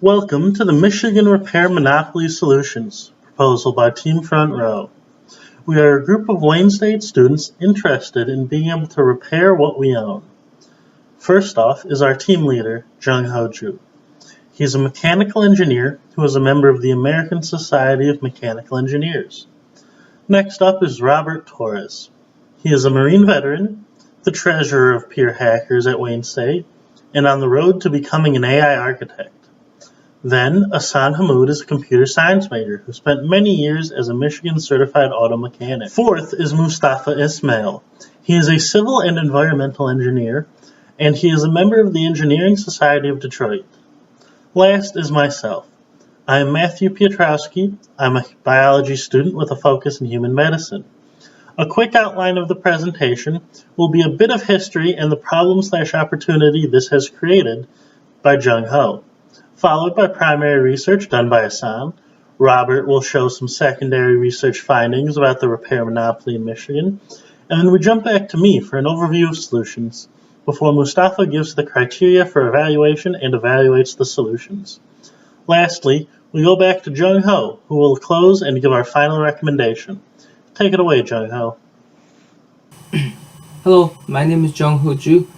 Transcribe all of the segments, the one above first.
Welcome to the Michigan Repair Monopoly Solutions proposal by TeamFrontRow. We are a group of Wayne State students interested in being able to repair what we own. First off is our team leader, Jeong-Ho Joo. He is a mechanical engineer who is a member of the American Society of Mechanical Engineers. Next up is Robert Torres. He is a Marine veteran, the treasurer of peer hackers at Wayne State, and on the road to becoming an AI architect. Then, Ehsan Hammoud is a computer science major who spent many years as a Michigan certified auto mechanic. Fourth is Mustafa Ismail. He is a civil and environmental engineer, and he is a member of the Engineering Society of Detroit. Last is myself. I am Matthew Piotrowski. I'm a biology student with a focus in human medicine. A quick outline of the presentation will be a bit of history and the problem/opportunity this has created by Jeong-Ho, followed by primary research done by Ehsan. Robert will show some secondary research findings about the repair monopoly in Michigan, and then we jump back to me for an overview of solutions, before Mustafa gives the criteria for evaluation and evaluates the solutions. Lastly, we go back to Jeong-Ho, who will close and give our final recommendation. Take it away, Jeong-Ho. Hello, my name is Jeong-Ho Joo,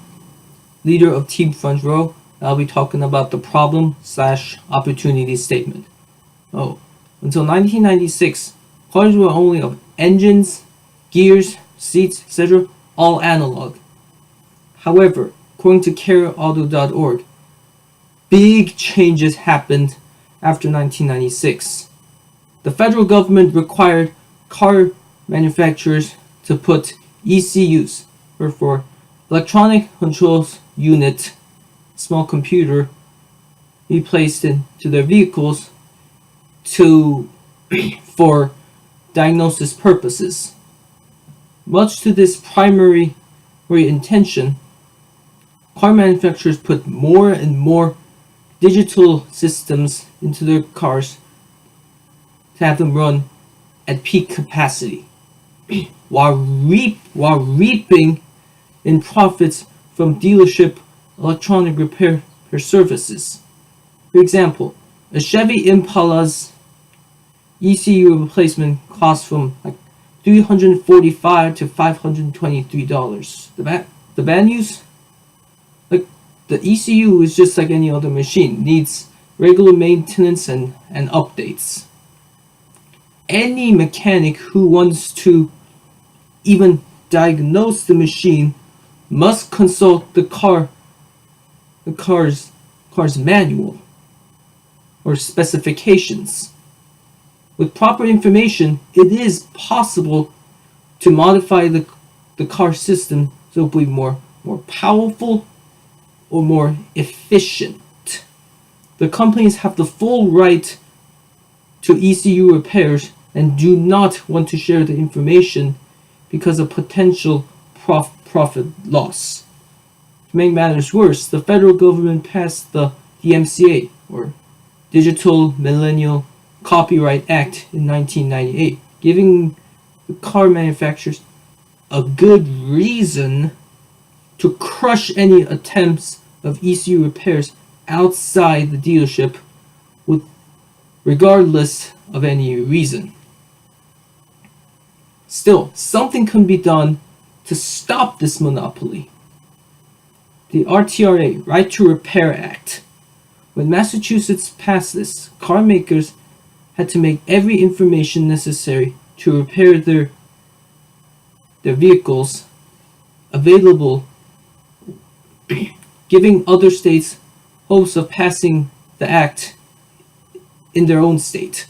leader of TeamFrontRow. I'll be talking about the problem/opportunity statement. Until 1996, cars were only of engines, gears, seats, etc., all analog. However, according to careauto.org, big changes happened after 1996. The federal government required car manufacturers to put ECUs, or for electronic controls unit, small computer, be placed into their vehicles for diagnosis purposes. Much to this primary intention, car manufacturers put more and more digital systems into their cars to have them run at peak capacity, while reaping in profits from dealership electronic repair services. For example, a Chevy Impala's ECU replacement costs from like $345 to $523. The bad news, like the ECU is just like any other machine, needs regular maintenance and updates. Any mechanic who wants to even diagnose the machine must consult the car's manual or specifications. With proper information, it is possible to modify the car system so it will be more powerful or more efficient. The companies have the full right to ECU repairs and do not want to share the information because of potential profit loss. To make matters worse, the federal government passed the DMCA, or Digital Millennial Copyright Act, in 1998, giving the car manufacturers a good reason to crush any attempts of ECU repairs outside the dealership, regardless of any reason. Still, something can be done to stop this monopoly. The RTRA, Right to Repair Act. When Massachusetts passed this, car makers had to make every information necessary to repair their vehicles available, giving other states hopes of passing the act in their own state.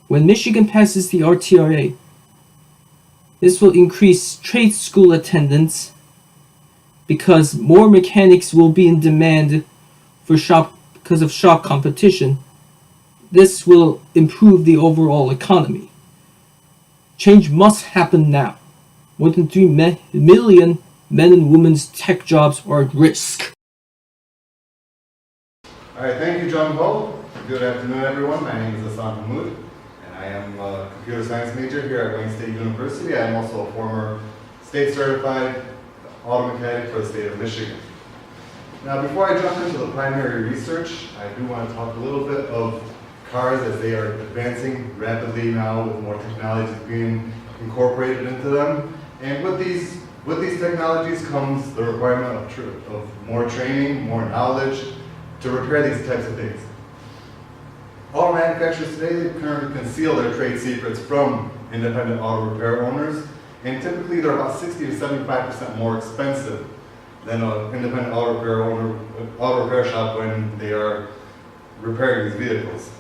When Michigan passes the RTRA, this will increase trade school attendance because more mechanics will be in demand because of shop competition. This will improve the overall economy. Change must happen now. More than 3 million men and women's tech jobs are at risk. All right, thank you, Jeong-Ho. Good afternoon, everyone. My name is Ehsan Hammoud, and I am a computer science major here at Wayne State University. I am also a former state certified auto mechanic for the state of Michigan. Now, before I jump into the primary research, I do want to talk a little bit of cars as they are advancing rapidly now with more technologies being incorporated into them. And with these technologies comes the requirement of more training, more knowledge to repair these types of things. All manufacturers today currently conceal their trade secrets from independent auto repair owners, and typically they're about 60 to 75% more expensive than an independent auto repair shop when they are repairing these vehicles.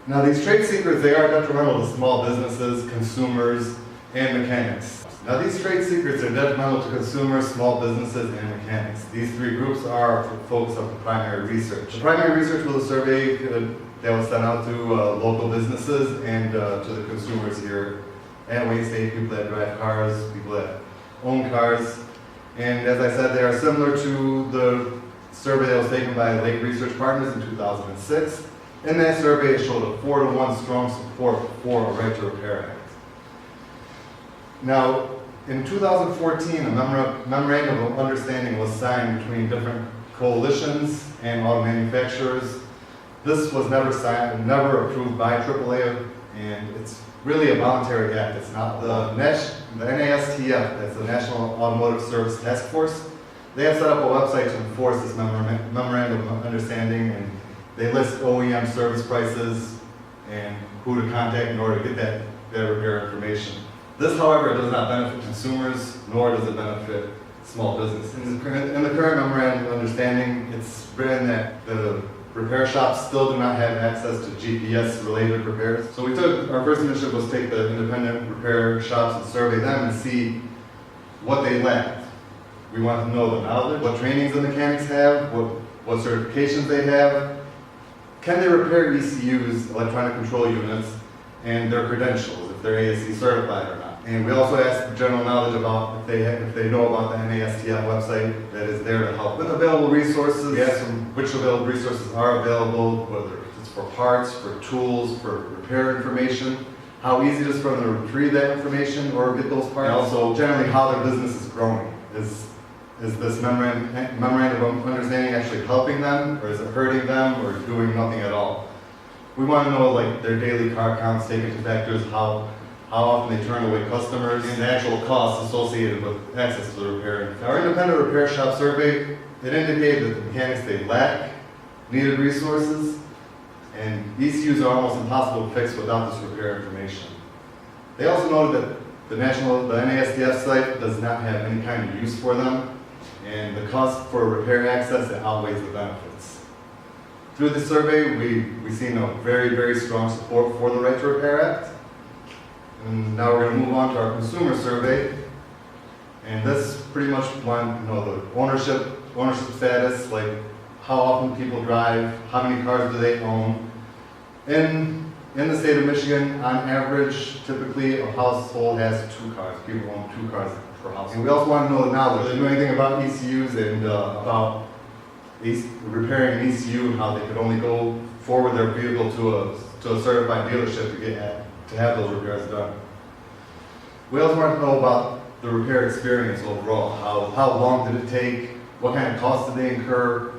Now, these trade secrets, they are detrimental to small businesses, consumers, and mechanics. Now, these trade secrets are detrimental to consumers, small businesses, and mechanics. These three groups are the focus of the primary research. The primary research was a survey that was sent out to local businesses and to the consumers here at Wayne State, people that drive cars, people that own cars. And as I said, they are similar to the survey that was taken by Lake Research Partners in 2006. In that survey, it showed a 4-to-1 strong support for a right to repair act. Now, in 2014, a memorandum of understanding was signed between different coalitions and auto manufacturers. This was never signed, never approved by AAA, and it's really a voluntary act. It's not the NASTF, that's the National Automotive Service Task Force. They have set up a website to enforce this memorandum of understanding, and they list OEM service prices and who to contact in order to get that repair information. This, however, does not benefit consumers, nor does it benefit small businesses. In the current memorandum of understanding, it's written that the repair shops still do not have access to GPS-related repairs. So our first initiative was take the independent repair shops and survey them and see what they lacked. We want to know the knowledge, what trainings the mechanics have, what certifications they have. Can they repair ECUs, electronic control units, and their credentials, if they're ASE certified or not. And we also asked general knowledge about if they know about the NASTF website that is there to help. With available resources, we asked them which available resources are available, whether it's for parts, for tools, for repair information, how easy it is for them to retrieve that information or get those parts, and also generally how their business is growing. Is this memorandum of understanding actually helping them, or is it hurting them, or doing nothing at all? We want to know like their daily car counts, take into factors how often they turn away customers, and the actual costs associated with access to the repair. Our independent repair shop survey, it indicated that the mechanics they lack needed resources, and ECUs are almost impossible to fix without this repair information. They also noted that the NASDF site does not have any kind of use for them, and the cost for repair access that outweighs the benefits. Through the survey, we've seen a very, very strong support for the Right to Repair Act. And now we're going to move on to our consumer survey. And this pretty much wants to know the ownership status, like how often people drive, how many cars do they own. In the state of Michigan, on average, typically a household has 2 cars. People own 2 cars per household. And we also want to know the knowledge. They know anything about ECUs and about repairing an ECU and how they could only go forward their vehicle to a certified dealership to have those repairs done. We also want to know about the repair experience overall. How long did it take? What kind of costs did they incur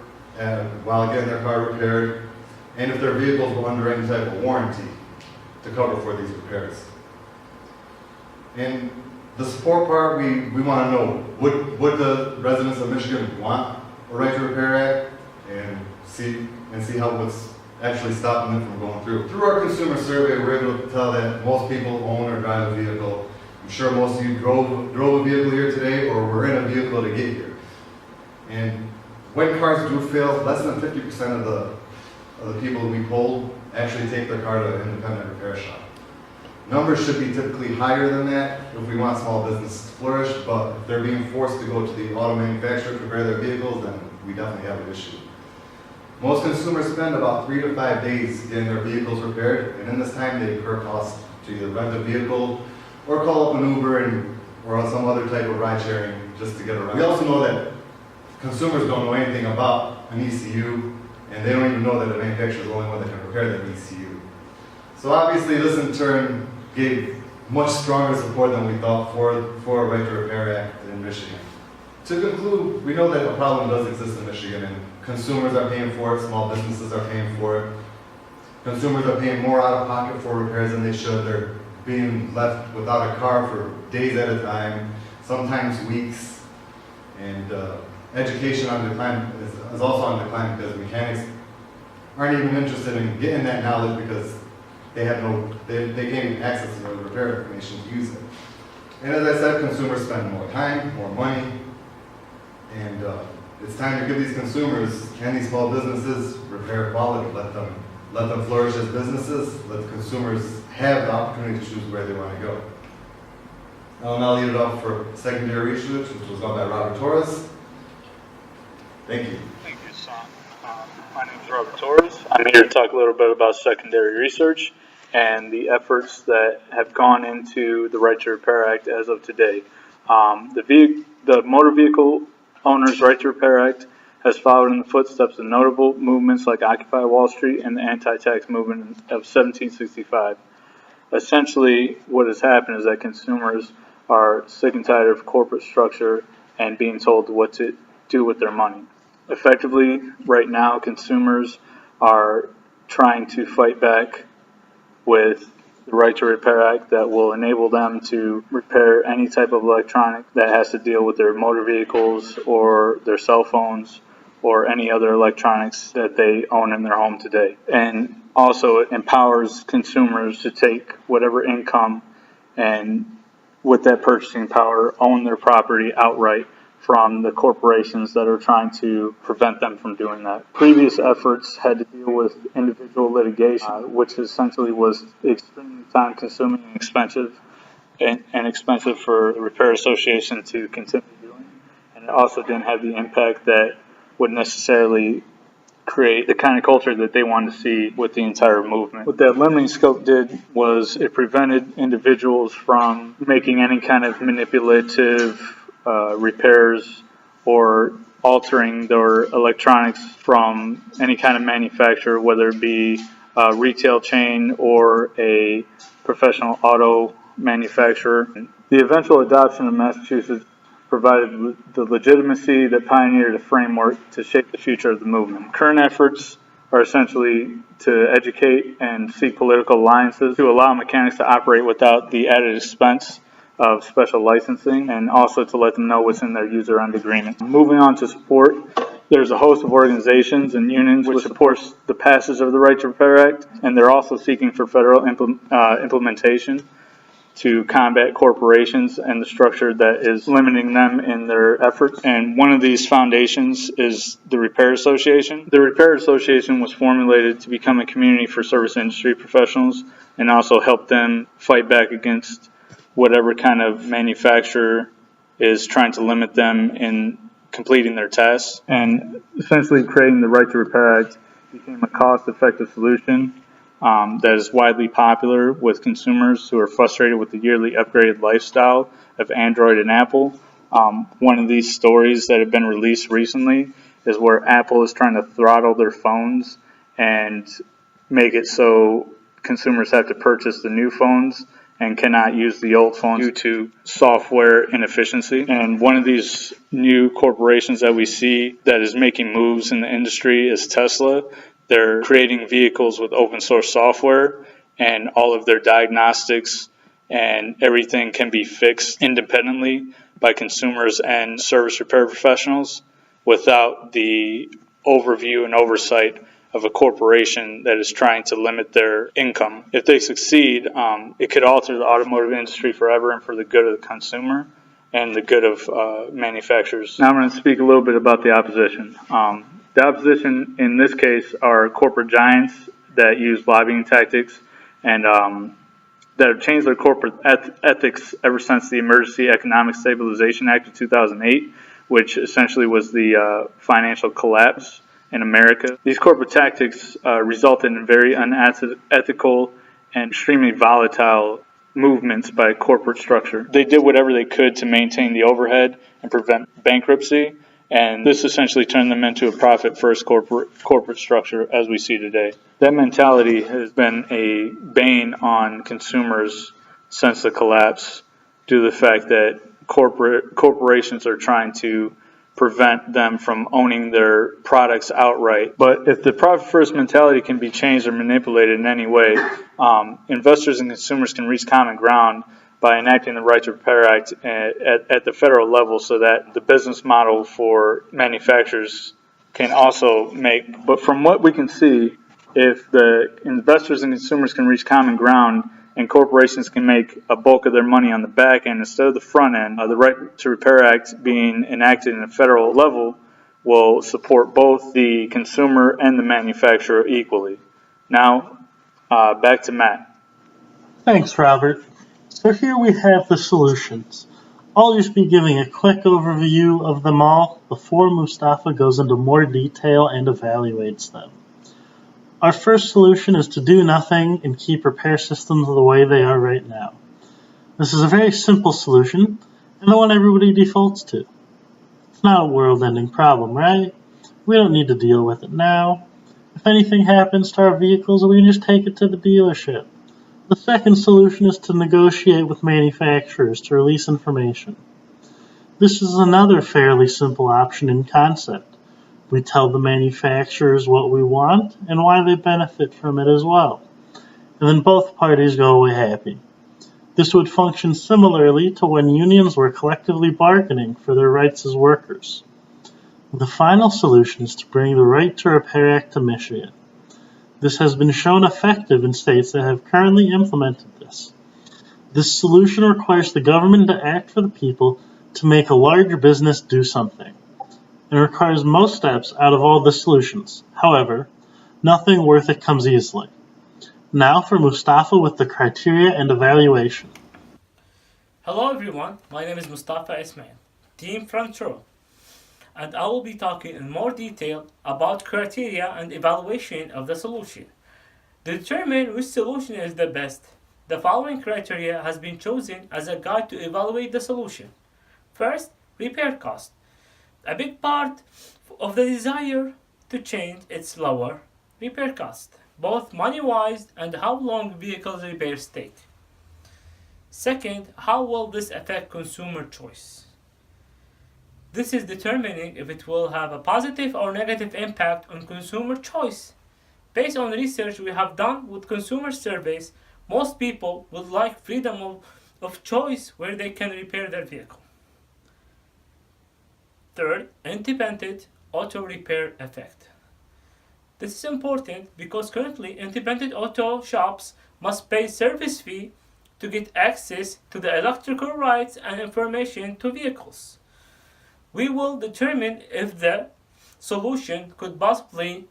while getting their car repaired? And if their vehicles were under any type of warranty to cover for these repairs. And the support part, we want to know, would the residents of Michigan want a Right to Repair Act, and see how what's actually stopping them from going through. Through our consumer survey, we're able to tell that most people own or drive a vehicle. I'm sure most of you drove a vehicle here today, or were in a vehicle to get here. And when cars do fail, less than 50% of the people we polled actually take their car to an independent repair shop. Numbers should be typically higher than that if we want small businesses to flourish, but if they're being forced to go to the auto manufacturer to repair their vehicles, then we definitely have an issue. Most consumers spend about 3 to 5 days getting their vehicles repaired, and in this time they incur costs to either rent a vehicle or call up an Uber or some other type of ride sharing just to get around. We also know that consumers don't know anything about an ECU, and they don't even know that the manufacturer is the only one that can repair that ECU. So obviously this in turn gave much stronger support than we thought for a Right to Repair Act in Michigan. To conclude, we know that a problem does exist in Michigan, and consumers are paying for it, small businesses are paying for it. Consumers are paying more out of pocket for repairs than they should. They're being left without a car for days at a time, sometimes weeks. And education on decline is also on decline because mechanics aren't even interested in getting that knowledge because they can't even access the repair information to use it. And as I said, consumers spend more time, more money, and it's time to give these consumers and these small businesses repair quality. Let them flourish as businesses. Let the consumers have the opportunity to choose where they want to go. I'll now leave it up for secondary research, which was done by Robert Torres. Thank you. Thank you, Son. My name is Robert Torres. I'm here to talk a little bit about secondary research and the efforts that have gone into the Right to Repair Act as of today. The Motor Vehicle Owners' Right to Repair Act has followed in the footsteps of notable movements like Occupy Wall Street and the anti-tax movement of 1765. Essentially, what has happened is that consumers are sick and tired of corporate structure and being told what to do with their money. Effectively, right now, consumers are trying to fight back with the Right to Repair Act that will enable them to repair any type of electronic that has to deal with their motor vehicles or their cell phones or any other electronics that they own in their home today. And also it empowers consumers to take whatever income and with that purchasing power own their property outright from the corporations that are trying to prevent them from doing that. Previous efforts had to deal with individual litigation, which essentially was extremely time-consuming and expensive for the Repair Association to continue doing. And it also didn't have the impact that would necessarily create the kind of culture that they wanted to see with the entire movement. What that limiting scope did was it prevented individuals from making any kind of manipulative repairs or altering their electronics from any kind of manufacturer, whether it be a retail chain or a professional auto manufacturer. The eventual adoption of Massachusetts provided the legitimacy that pioneered a framework to shape the future of the movement. Current efforts are essentially to educate and seek political alliances to allow mechanics to operate without the added expense of special licensing, and also to let them know what's in their user-end agreement. Moving on to support, there's a host of organizations and unions which supports the passage of the Right to Repair Act, and they're also seeking for federal implementation to combat corporations and the structure that is limiting them in their efforts. And one of these foundations is the Repair Association. The Repair Association was formulated to become a community for service industry professionals and also help them fight back against whatever kind of manufacturer is trying to limit them in completing their tasks. And essentially creating the Right to Repair Act became a cost-effective solution that is widely popular with consumers who are frustrated with the yearly upgraded lifestyle of Android and Apple. One of these stories that have been released recently is where Apple is trying to throttle their phones and make it so consumers have to purchase the new phones and cannot use the old phones due to software inefficiency. And one of these new corporations that we see that is making moves in the industry is Tesla. They're creating vehicles with open source software, and all of their diagnostics and everything can be fixed independently by consumers and service repair professionals without the overview and oversight of a corporation that is trying to limit their income. If they succeed, it could alter the automotive industry forever and for the good of the consumer and the good of manufacturers. Now I'm going to speak a little bit about the opposition. The opposition in this case are corporate giants that use lobbying tactics and that have changed their corporate ethics ever since the Emergency Economic Stabilization Act of 2008, which essentially was the financial collapse in America. These corporate tactics resulted in very unethical and extremely volatile movements by corporate structure. They did whatever they could to maintain the overhead and prevent bankruptcy, and this essentially turned them into a profit-first corporate structure as we see today. That mentality has been a bane on consumers since the collapse due to the fact that corporations are trying to prevent them from owning their products outright. But if the profit first mentality can be changed or manipulated in any way, investors and consumers can reach common ground by enacting the Right to Repair Act at the federal level, so that the business model for manufacturers can also make. But from what we can see, if the investors and consumers can reach common ground and corporations can make a bulk of their money on the back end instead of the front end, the Right to Repair Act being enacted in a federal level will support both the consumer and the manufacturer equally. Now, back to Matt. Thanks, Robert. So here we have the solutions. I'll just be giving a quick overview of them all before Mustafa goes into more detail and evaluates them. Our first solution is to do nothing and keep repair systems the way they are right now. This is a very simple solution, and the one everybody defaults to. It's not a world-ending problem, right? We don't need to deal with it now. If anything happens to our vehicles, we can just take it to the dealership. The second solution is to negotiate with manufacturers to release information. This is another fairly simple option in concept. We tell the manufacturers what we want and why they benefit from it as well. And then both parties go away happy. This would function similarly to when unions were collectively bargaining for their rights as workers. The final solution is to bring the Right to Repair Act to Michigan. This has been shown effective in states that have currently implemented this. This solution requires the government to act for the people to make a larger business do something. It requires most steps out of all the solutions. However, nothing worth it comes easily. Now for Mustafa with the criteria and evaluation. Hello everyone, my name is Mustafa Ismail, TeamFrontRow, and I will be talking in more detail about criteria and evaluation of the solution. To determine which solution is the best, the following criteria has been chosen as a guide to evaluate the solution. First, repair cost. A big part of the desire to change its lower repair cost, both money-wise and how long vehicles repairs take. Second, how will this affect consumer choice? This is determining if it will have a positive or negative impact on consumer choice. Based on research we have done with consumer surveys, most people would like freedom of choice where they can repair their vehicle. Third, independent auto repair effect. This is important because currently independent auto shops must pay service fee to get access to the electrical rights and information to vehicles. We will determine if the solution could possibly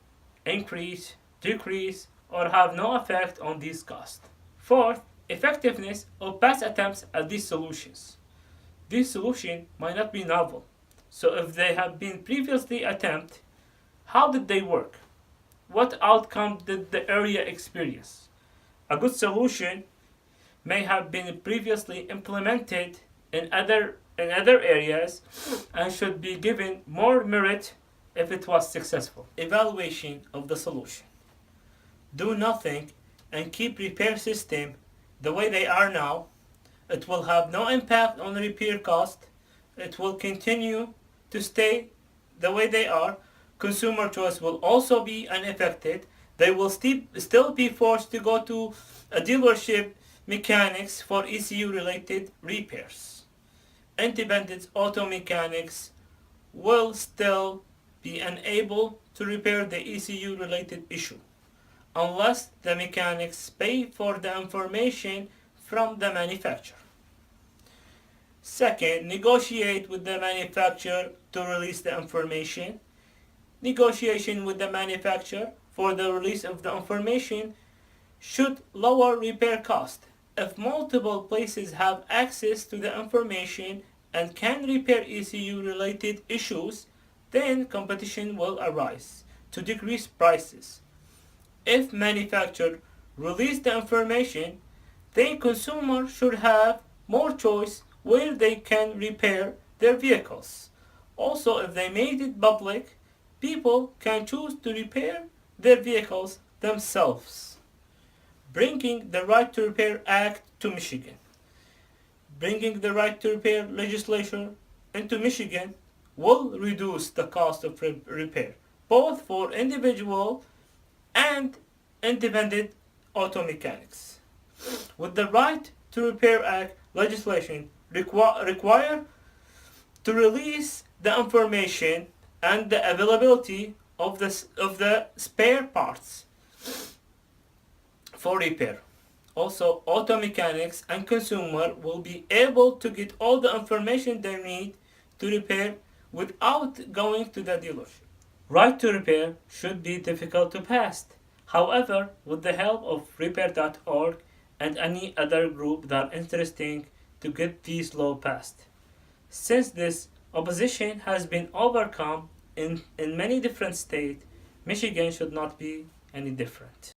increase, decrease, or have no effect on these costs. Fourth, effectiveness of past attempts at these solutions. These solutions might not be novel, so if they have been previously attempted, how did they work? What outcome did the area experience? A good solution may have been previously implemented in other areas and should be given more merit if it was successful. Evaluation of the solution. Do nothing and keep repair system the way they are now. It will have no impact on the repair cost. It will continue to stay the way they are. Consumer choice will also be unaffected. They will still be forced to go to a dealership mechanics for ECU related repairs. Independent auto mechanics will still be unable to repair the ECU related issue unless the mechanics pay for the information from the manufacturer. Second, negotiate with the manufacturer to release the information. Negotiation with the manufacturer for the release of the information should lower repair cost. If multiple places have access to the information and can repair ECU related issues, then competition will arise to decrease prices. If manufacturer release the information, then consumers should have more choice where they can repair their vehicles. Also, if they made it public, people can choose to repair their vehicles themselves. Bringing the Right to Repair Act to Michigan. bringing the right to repair legislation into Michigan will reduce the cost of repair, both for individual and independent auto mechanics. With the Right to Repair Act legislation require to release the information and the availability of the spare parts for repair. Also, auto mechanics and consumer will be able to get all the information they need to repair without going to the dealership. Right to repair should be difficult to pass. However, with the help of repair.org and any other group that are interesting to get these laws passed. Since this opposition has been overcome in many different states, Michigan should not be any different.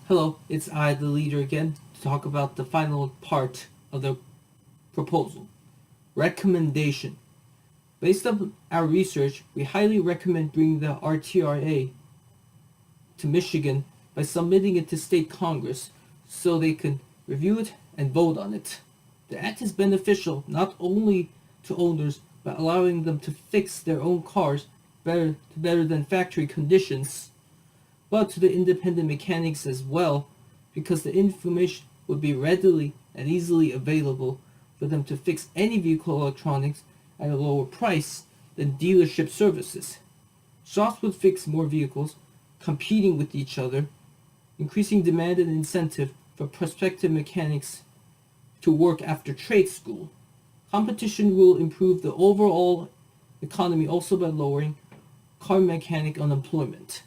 Hello, it's I, the leader again, to talk about the final part of the proposal. Recommendation. Based on our research, we highly recommend bringing the RTRA to Michigan by submitting it to state Congress so they can review it and vote on it. The act is beneficial not only to owners by allowing them to fix their own cars better than factory conditions, but to the independent mechanics as well, because the information would be readily and easily available for them to fix any vehicle electronics at a lower price than dealership services. Shops would fix more vehicles, competing with each other, increasing demand and incentive for prospective mechanics to work after trade school. Competition will improve the overall economy also by lowering car mechanic unemployment.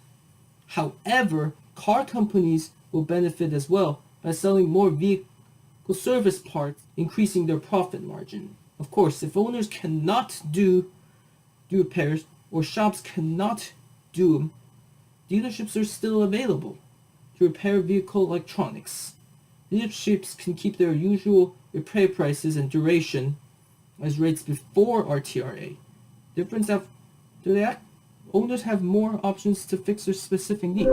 However, car companies will benefit as well by selling more vehicle service parts, increasing their profit margin. Of course, if owners cannot do repairs or shops cannot do them, dealerships are still available to repair vehicle electronics. Dealerships can keep their usual repair prices and duration as rates before RTRA. Difference after that, owners have more options to fix their specific needs.